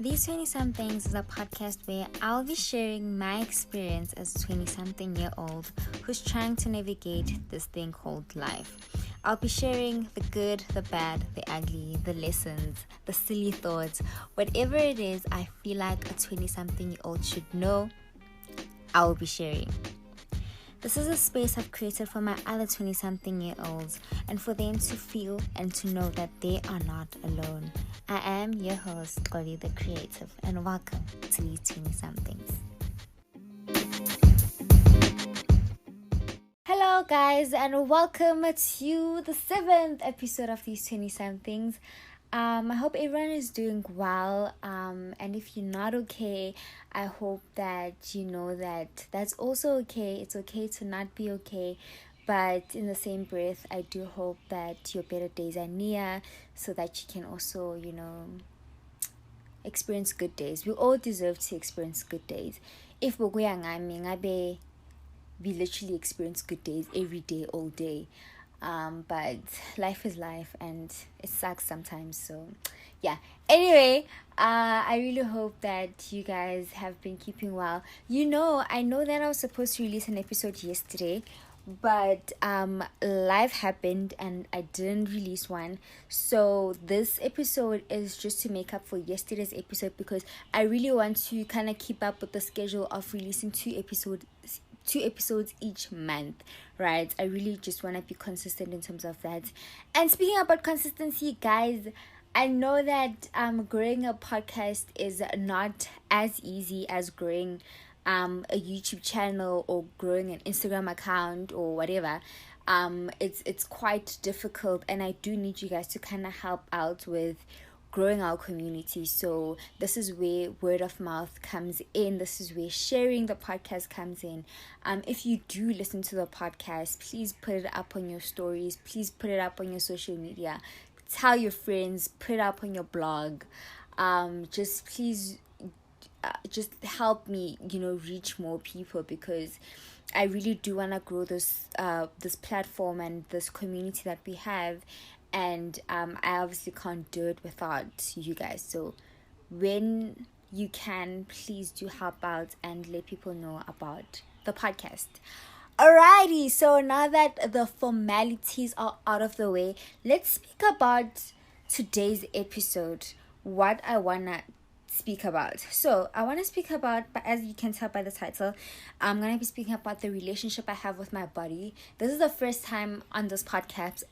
These 20-somethings is a podcast where I'll be sharing my experience as a 20-something-year-old who's trying to navigate this thing called life. I'll be sharing the good, the bad, the ugly, the lessons, the silly thoughts, whatever it is I feel like a 20-something-year-old should know, I'll be sharing. This is a space I've created for my other 20-something-year-olds and for them to feel and to know that they are not alone. I am your host, Xoli the Creative, and welcome to these 20-somethings. Hello guys, and welcome to the 7th episode of these 20-somethings. I hope everyone is doing well, and if you're not okay, I hope that you know that that's also okay. It's okay to not be okay, but in the same breath, I do hope that your better days are near so that you can also, experience good days. We all deserve to experience good days. If we literally experience good days every day, all day. But life is life and it sucks sometimes, so yeah. Anyway, I really hope that you guys have been keeping well. I know that I was supposed to release an episode yesterday, but life happened and I didn't release one. So this episode is just to make up for yesterday's episode, because I really want to kind of keep up with the schedule of releasing two episodes each month, right? I really just want to be consistent in terms of that. And speaking about consistency, guys, I know that growing a podcast is not as easy as growing a YouTube channel or growing an Instagram account or whatever. It's quite difficult, and I do need you guys to kind of help out with growing our community. So this is where word of mouth comes in. This is where sharing the podcast comes in. If you do listen to the podcast, please put it up on your stories. Please put it up on your social media. Tell your friends. Put it up on your blog. Just please, just help me, reach more people, because I really do want to grow this platform and this community that we have. And I obviously can't do it without you guys. So when you can, please do help out and let people know about the podcast. Alrighty, so now that the formalities are out of the way, let's speak about today's episode. What I wanna speak about. So I want to speak about, but as you can tell by the title, I'm gonna be speaking about the relationship I have with my body. This is the first time on this podcast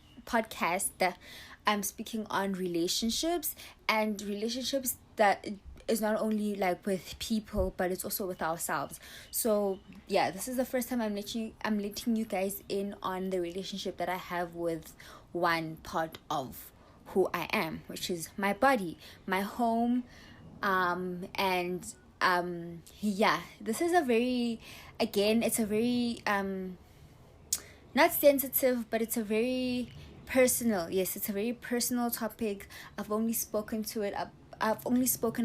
that I'm speaking on relationships, and relationships that is not only like with people, but it's also with ourselves. So yeah, this is the first time I'm letting you guys in on the relationship that I have with one part of who I am, which is my body, my home. This is it's a very not sensitive, but it's a very personal. Yes, it's a very personal topic. I've only spoken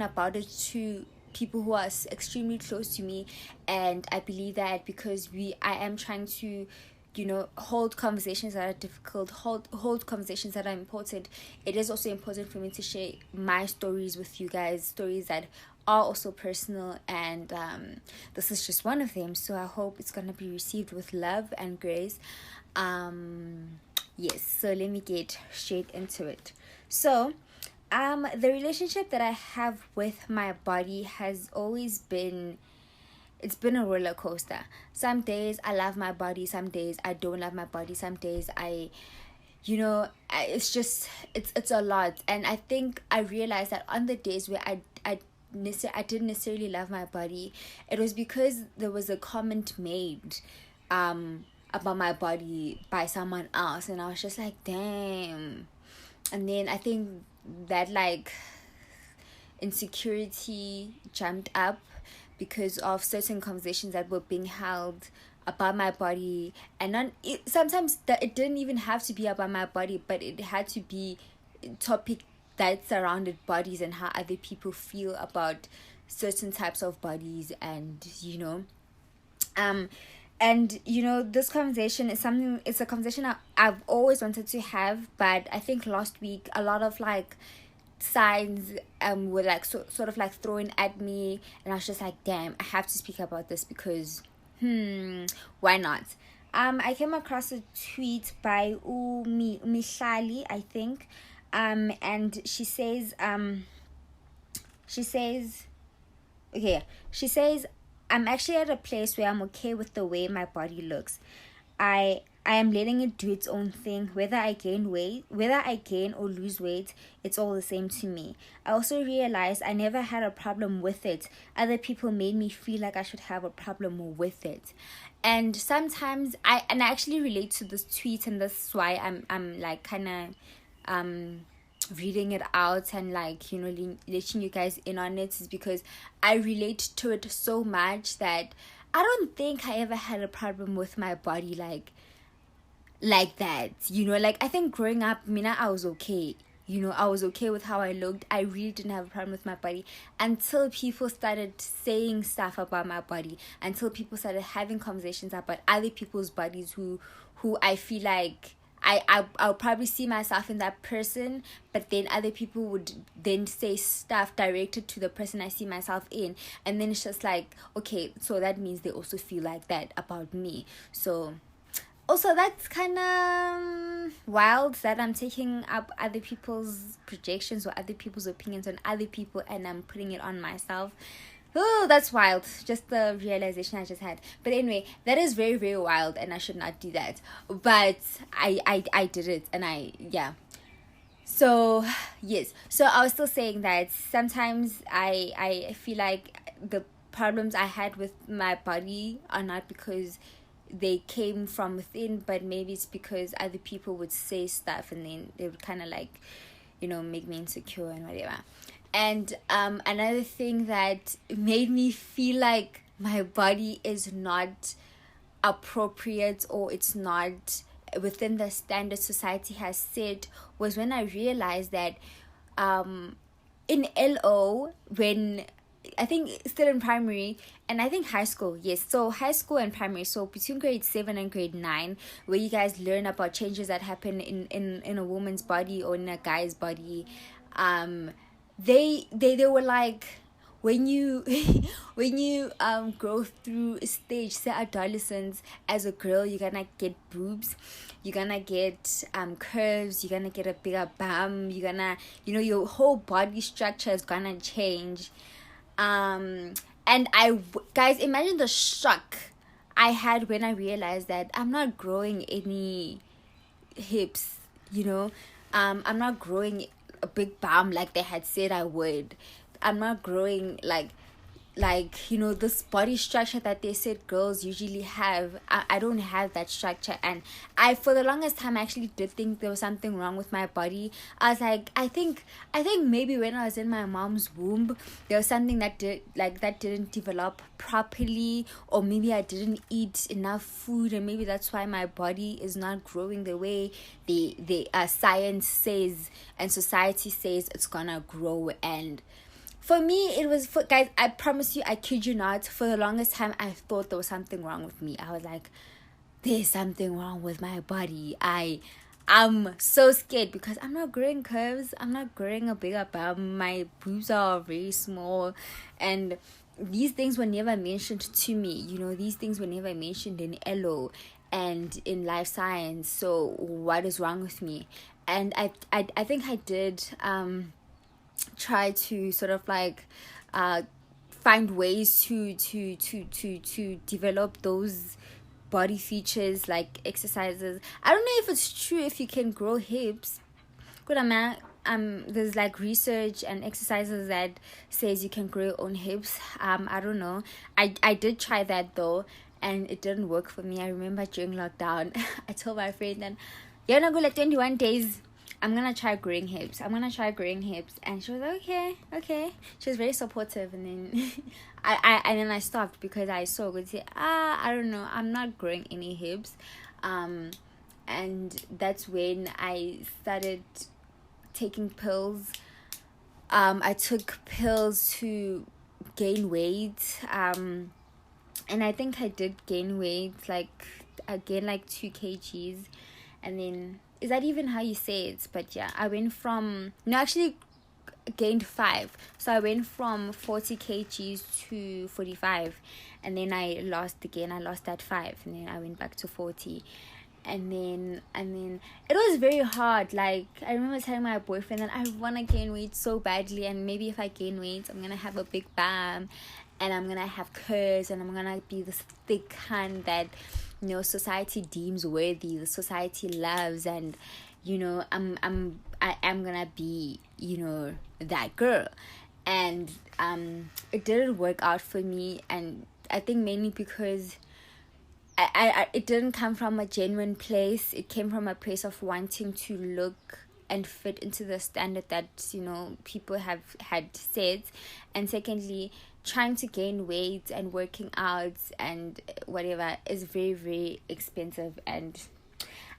about it to people who are extremely close to me, and I believe that because I am trying to hold conversations that are difficult, hold conversations that are important. It is also important for me to share my stories with you guys, stories that are also personal, and this is just one of them. So I hope it's gonna be received with love and grace. Yes, so let me get straight into it. So the relationship that I have with my body has always been, it's been a roller coaster. Some days I love my body, some days I don't love my body, some days it's a lot. And I think I realized that on the days where I didn't necessarily love my body, it was because there was a comment made about my body by someone else, and I was just like, damn. And then I think that insecurity jumped up because of certain conversations that were being held about my body. And sometimes that it didn't even have to be about my body, but it had to be a topic that surrounded bodies and how other people feel about certain types of bodies. And this conversation it's a conversation I've always wanted to have, but I think last week a lot of signs were like sort of like thrown at me, and I was just like, damn, I have to speak about this because why not? I came across a tweet by Mihlali, I think, and she says okay, she says, I'm actually at a place where I'm okay with the way my body looks. I am letting it do its own thing. Whether I gain or lose weight, it's all the same to me. I also realized I never had a problem with it. Other people made me feel like I should have a problem with it. And sometimes I actually relate to this tweet, and that's why I'm like kind of reading it out and like, you know, letting you guys in on it, is because I relate to it so much that I don't think I ever had a problem with my body like that, you know. Like, I think growing up, Mina, I was okay, you know, I was okay with how I looked. I really didn't have a problem with my body until people started saying stuff about my body, until people started having conversations about other people's bodies who I feel like I'll probably see myself in that person, but then other people would then say stuff directed to the person I see myself in, and then it's just like, okay, so that means they also feel like that about me. So also, that's kind of wild that I'm taking up other people's projections or other people's opinions on other people, and I'm putting it on myself. Oh, that's wild. Just the realization I just had. But anyway, that is very, very wild, and I should not do that. But I did it, and yeah. So, yes. So I was still saying that sometimes I feel like the problems I had with my body are not because they came from within, but maybe it's because other people would say stuff, and then they would kind of like, you know, make me insecure and whatever. And another thing that made me feel like my body is not appropriate, or it's not within the standard society has set, was when I realized that in LO, when I think still in primary, and I think high school, yes, so high school and primary, so between grade 7 and grade 9, where you guys learn about changes that happen in a woman's body or in a guy's body, they were like, when you when you grow through a stage, say adolescence, as a girl, you're gonna get boobs, you're gonna get curves, you're gonna get a bigger bum, you're gonna, you know, your whole body structure is gonna change. And guys, imagine the shock I had when I realized that I'm not growing any hips, you know. I'm not growing a big bum like they had said I would. I'm not growing like, you know, this body structure that they said girls usually have. I don't have that structure, and I, for the longest time, actually did think there was something wrong with my body. I was like, I think maybe when I was in my mom's womb, there was something that didn't develop properly, or maybe I didn't eat enough food, and maybe that's why my body is not growing the way the science says and society says it's gonna grow. And for me, it was, guys, I promise you, I kid you not, for the longest time, I thought there was something wrong with me. I was like, there's something wrong with my body. I'm so scared because I'm not growing curves. I'm not growing a bigger bum. My boobs are very small. And these things were never mentioned to me. You know, these things were never mentioned in LO and in life science. So what is wrong with me? And I think I did try to sort of like find ways to develop those body features, like exercises. I don't know if it's true if you can grow hips. Good, there's like research and exercises that says you can grow your own hips. I don't know. I did try that though, and it didn't work for me. I remember during lockdown, I told my friend that you're gonna go like 21 days. I'm gonna try growing hips. And she was like, okay. She was very supportive, and then I stopped because I saw good. Say, I don't know. I'm not growing any hips, and that's when I started taking pills. I took pills to gain weight. And I think I did gain weight. Like I gained like 2 kgs, and then. Is that even how you say it? But yeah, I went from... No, actually, gained 5. So I went from 40 kgs to 45, and then I lost again. I lost that 5, and then I went back to 40. And then it was very hard. Like, I remember telling my boyfriend that I want to gain weight so badly, and maybe if I gain weight, I'm gonna have a big bam, and I'm gonna have curves, and I'm gonna be this thick hand that, you know, society deems worthy, the society loves, and, you know, I am gonna be, you know, that girl. And it didn't work out for me, and I think mainly because I it didn't come from a genuine place. It came from a place of wanting to look and fit into the standard that, you know, people have had said. And secondly, trying to gain weight and working out and whatever is very, very expensive, and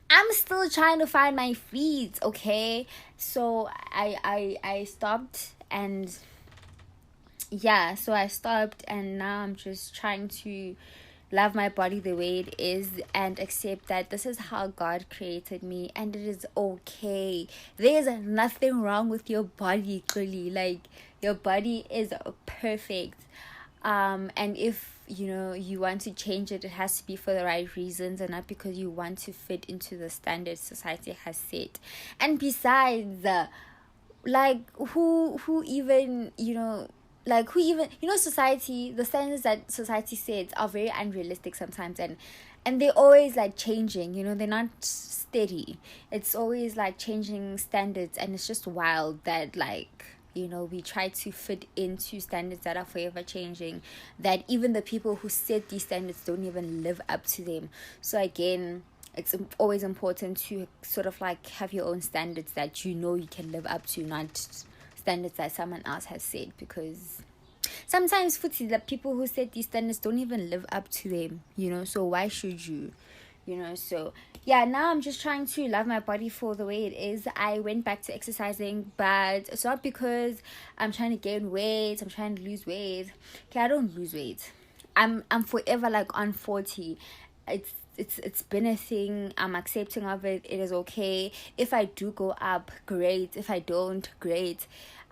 I'm still trying to find my feet. Okay, so I stopped, and yeah, so I stopped, and now I'm just trying to love my body the way it is and accept that this is how God created me, and it is okay. There's nothing wrong with your body, clearly. Like, your body is perfect. And if, you know, you want to change it, it has to be for the right reasons and not because you want to fit into the standards society has set. And besides, like, who even, you know, like, who even, you know, society, the standards that society sets are very unrealistic sometimes, and they're always like changing, you know, they're not steady. It's always like changing standards, and it's just wild that, like, you know, we try to fit into standards that are forever changing, that even the people who set these standards don't even live up to them. So again, it's always important to sort of like have your own standards that, you know, you can live up to, not standards that someone else has set, because sometimes the people who set these standards don't even live up to them, you know, so why should you, you know? So yeah, now I'm just trying to love my body for the way it is. I went back to exercising, but it's not because I'm trying to gain weight, I'm trying to lose weight. Okay, I don't lose weight. I'm forever like on 40. It's been a thing. I'm accepting of it. It is okay. If I do go up, great. If I don't, great.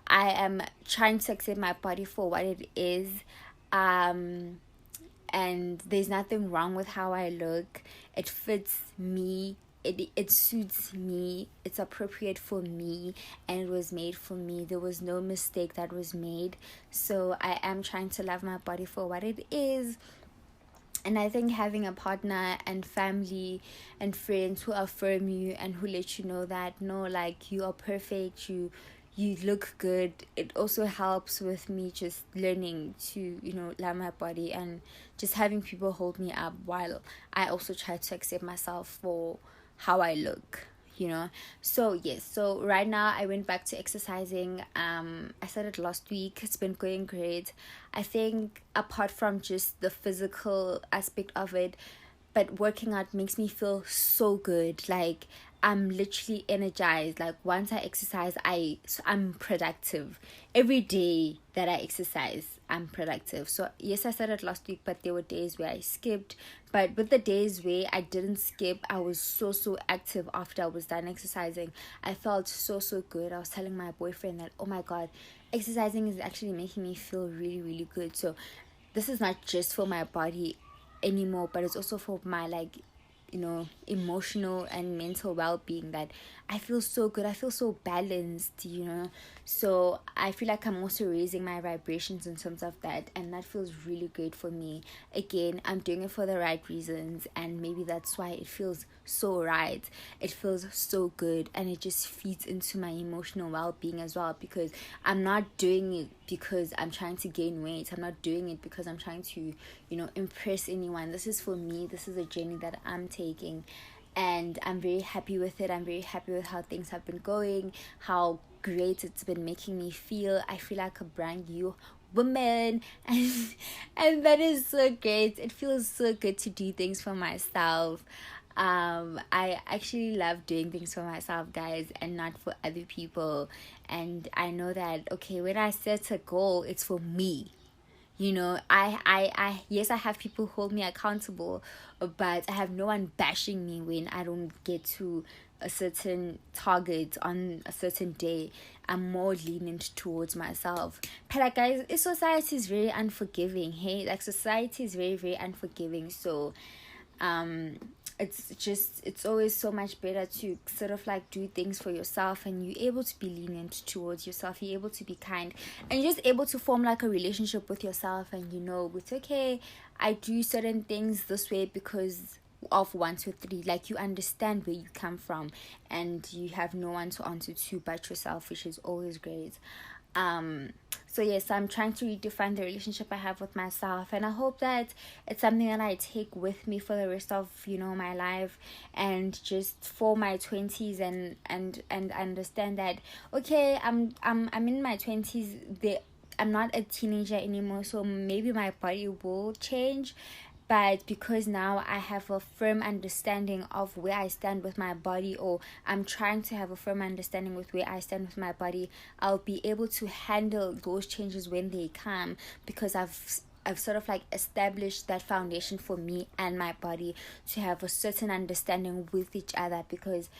I am trying to accept my body for what it is. And there's nothing wrong with how I look. It fits me. It suits me. It's appropriate for me, and it was made for me. There was no mistake that was made. So I am trying to love my body for what it is. And I think having a partner and family and friends who affirm you and who let you know that, no, like, you are perfect, you look good, it also helps with me just learning to, you know, love my body, and just having people hold me up while I also try to accept myself for how I look, you know. So yes, so right now I went back to exercising. I started last week. It's been going great. I think apart from just the physical aspect of it, but working out makes me feel so good. Like, I'm literally energized. Like, once I exercise, I'm productive. Every day that I exercise, I'm productive. So yes, I started last week, but there were days where I skipped. But with the days where I didn't skip, I was so active after I was done exercising. I felt so good. I was telling my boyfriend that, oh my God, exercising is actually making me feel really, really good. So this is not just for my body anymore, but it's also for my, like, you know, emotional and mental well-being, that I feel so good. I feel so balanced, you know. So I feel like I'm also raising my vibrations in terms of that, and that feels really great for me. Again, I'm doing it for the right reasons, and maybe that's why it feels so right. It feels so good, and it just feeds into my emotional well-being as well, because I'm not doing it because I'm trying to gain weight. I'm not doing it because I'm trying to, you know, impress anyone. This is for me. This is a journey that I'm taking, and I'm very happy with it. I'm very happy with how things have been going, how great it's been making me feel. I feel like a brand new woman, and that is so great. It feels so good to do things for myself. I actually love doing things for myself, guys, and not for other people. And I know that, okay, when I set a goal, it's for me. You know, I yes, I have people hold me accountable, but I have no one bashing me when I don't get to a certain target on a certain day, I'm more lenient towards myself. But like guys, society is very unforgiving. Hey, like society is very, very unforgiving. So it's always so much better to sort of like do things for yourself, and you're able to be lenient towards yourself, you're able to be kind, and you're just able to form like a relationship with yourself. And it's okay, I do certain things this way because of 1 2 3. Like, you understand where you come from, and you have no one to answer to but yourself, which is always great. So yes, I'm trying to redefine the relationship I have with myself, and I hope that it's something that I take with me for the rest of my life, and just for my 20s, and understand that okay, I'm in my 20s. I'm not a teenager anymore, so maybe my body will change. But because now I have a firm understanding of where I stand with my body, or I'm trying to have a firm understanding with where I stand with my body, I'll be able to handle those changes when they come, because I've sort of like established that foundation for me and my body to have a certain understanding with each other. Because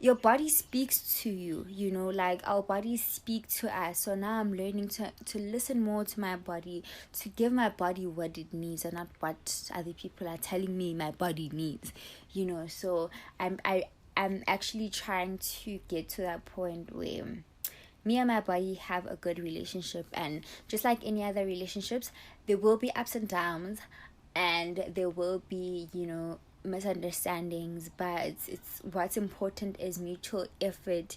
your body speaks to you, like our bodies speak to us. So now I'm learning to listen more to my body, to give my body what it needs, and not what other people are telling me my body needs, so I'm actually trying to get to that point where me and my body have a good relationship. And just like any other relationships, there will be ups and downs, and there will be misunderstandings, but it's what's important is mutual effort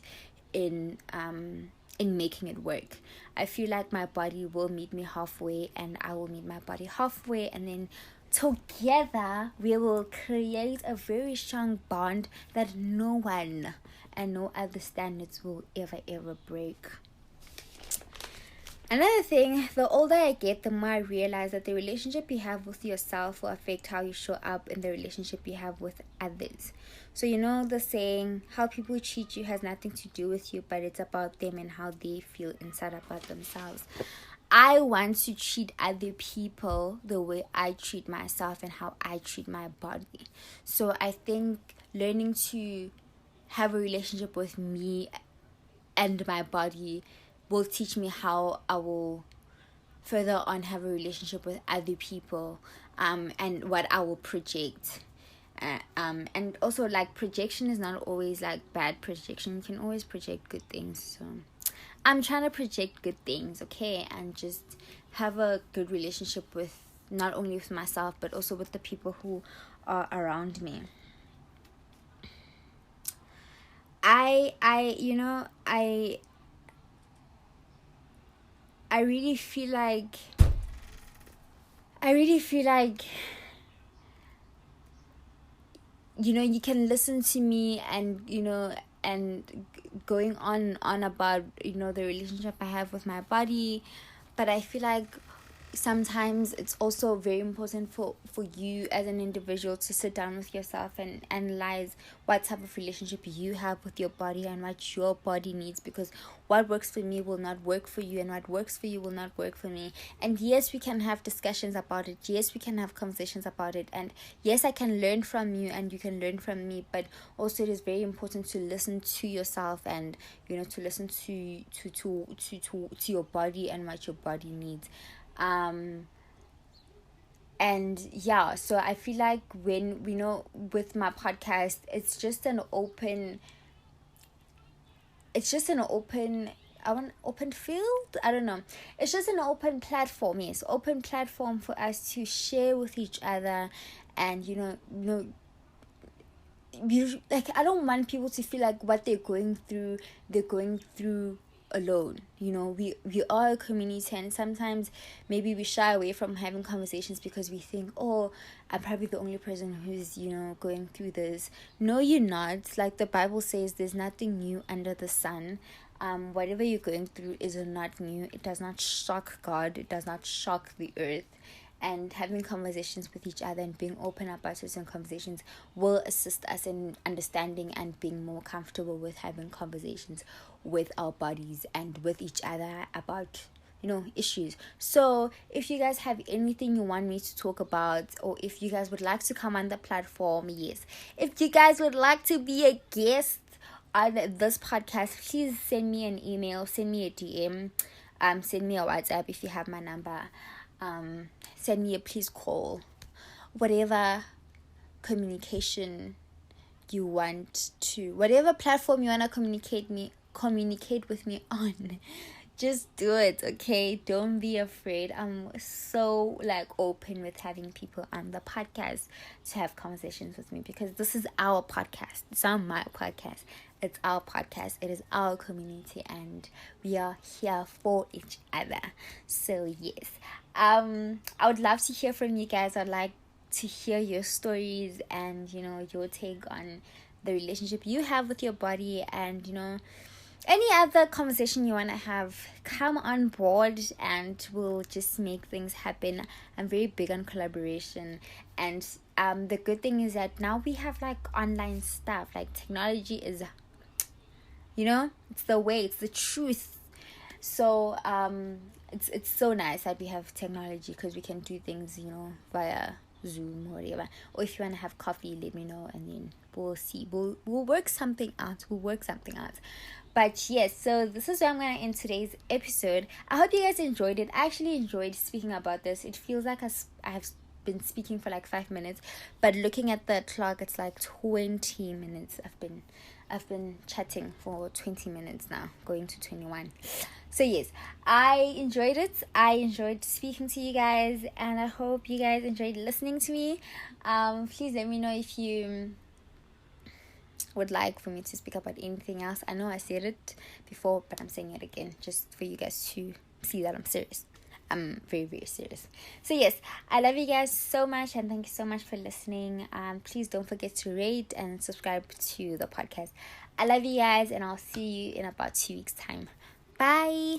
in making it work. I feel like my body will meet me halfway, and I will meet my body halfway, and then together we will create a very strong bond that no one and no other standards will ever break. Another thing, the older I get, the more I realize that the relationship you have with yourself will affect how you show up in the relationship you have with others. So the saying, how people treat you has nothing to do with you, but it's about them and how they feel inside about themselves. I want to treat other people the way I treat myself and how I treat my body. So I think learning to have a relationship with me and my body will teach me how I will further on have a relationship with other people, and what I will project. And also, like, projection is not always like bad projection. You can always project good things. So I'm trying to project good things, okay, and just have a good relationship with not only with myself but also with the people who are around me. I really feel like you can listen to me, and and going on about the relationship I have with my body, but I feel like sometimes it's also very important for you as an individual to sit down with yourself and analyze what type of relationship you have with your body and what your body needs, because what works for me will not work for you, and what works for you will not work for me. And yes, we can have discussions about it, yes, we can have conversations about it, and yes, I can learn from you and you can learn from me, but also it is very important to listen to yourself, and to listen to your body and what your body needs. And yeah, so I feel like when with my podcast, it's just an open open field. I don't know, it's just an open platform. Yes, open platform for us to share with each other. And like, I don't want people to feel like what they're going through alone. We are a community, and sometimes maybe we shy away from having conversations because we think, oh, I'm probably the only person who's going through this. No, you're not. Like the Bible says, there's nothing new under the sun. Whatever you're going through is not new. It does not shock God, it does not shock the earth. And having conversations with each other and being open about certain conversations will assist us in understanding and being more comfortable with having conversations with our bodies and with each other about issues. So if you guys have anything you want me to talk about, or if you guys would like to come on the platform, yes. If you guys would like to be a guest on this podcast, please send me an email, send me a DM, send me a WhatsApp if you have my number, send me a please call, whatever communication you want to, whatever platform you want to communicate with me on. Just do it, okay? Don't be afraid. I'm so open with having people on the podcast to have conversations with me, because this is our podcast. It's not my podcast. It's our podcast. It is our community, and we are here for each other. So yes, I would love to hear from you guys. I'd like to hear your stories and your take on the relationship you have with your body, and any other conversation you want to have. Come on board and we'll just make things happen. I'm very big on collaboration, and the good thing is that now we have online stuff. Technology is, it's the way, it's the truth. So it's so nice that we have technology, because we can do things via Zoom or whatever. Or if you want to have coffee, let me know, and then we'll see. We'll work something out. But yes, so this is where I'm going to end today's episode. I hope you guys enjoyed it. I actually enjoyed speaking about this. It feels like I have been speaking for 5 minutes, but looking at the clock, it's 20 minutes. I've been chatting for 20 minutes now, going to 21. So yes, I enjoyed it. I enjoyed speaking to you guys, and I hope you guys enjoyed listening to me. Please let me know if you would like for me to speak about anything else. I know I said it before, but I'm saying it again, just for you guys to see that I'm serious. I'm very, very serious. So yes, I love you guys so much, and thank you so much for listening. Please don't forget to rate and subscribe to the podcast. I love you guys, and I'll see you in about 2 weeks time. Bye.